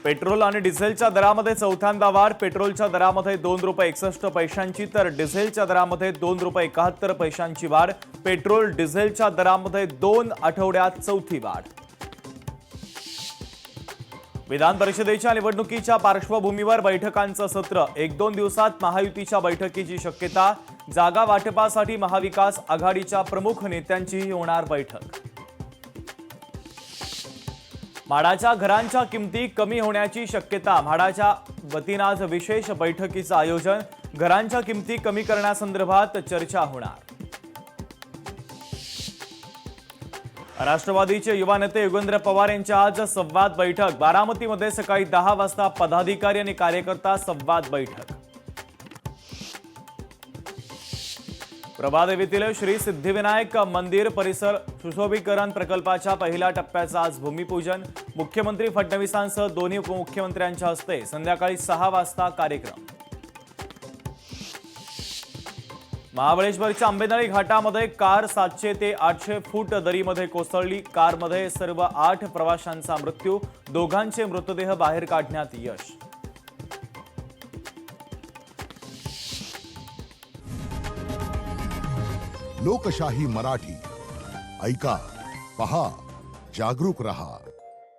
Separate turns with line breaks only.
Petrol आणि डिझेलच्या दरामध्ये चौथ्यांदा वाढ। पेट्रोलच्या दरामध्ये ₹2.61 तर डिझेलच्या दरामध्ये ₹2.71 वाढ। पेट्रोल डिझेलच्या दरामध्ये 2 आठवड्यात चौथी वाढ। विधान परिषदेच्या निवडणुकीच्या पार्श्वभूमीवर बैठकांचं सत्र। 1-2 दिवसात महायुतीच्या बैठकीची शक्यता। जागा वाटपासाठी महाविकास आघाडीच्या प्रमुख नेत्यांचीही होणार बैठक। म्हाडाच्या घरांच्या किमती कमी होण्याची शक्यता। म्हाडाच्या वतीने आज विशेष बैठकीचं आयोजन। घरांच्या किमती कमी करण्यासंदर्भात चर्चा होणार। राष्ट्रवादीचे युवा नेते योगेंद्र पवार यांची आज संवाद बैठक। बारामतीमध्ये सकाळी 10 वाजता पदाधिकारी आणि कार्यकर्ता संवाद बैठक। प्रभादेवीतील श्री सिद्धिविनायक मंदिर परिसर सुशोभीकरण प्रकल्पाच्या पहिल्या टप्प्याचं आज भूमिपूजन। मुख्यमंत्री फडणवीसांसह दोन्ही उपमुख्यमंत्र्यांच्या हस्ते संध्याकाळी 6 वाजता कार्यक्रम। महाबळेश्वरच्या आंबेनळी घाटामध्ये कार 700 ते 800 फूट दरीमध्ये कोसळली। कारमध्ये सर्व 8 प्रवाशांचा मृत्यू। दोघांचे मृतदेह बाहेर काढण्यात यश।
लोकशाही मराठी ऐका, पहा, जागरूक रहा।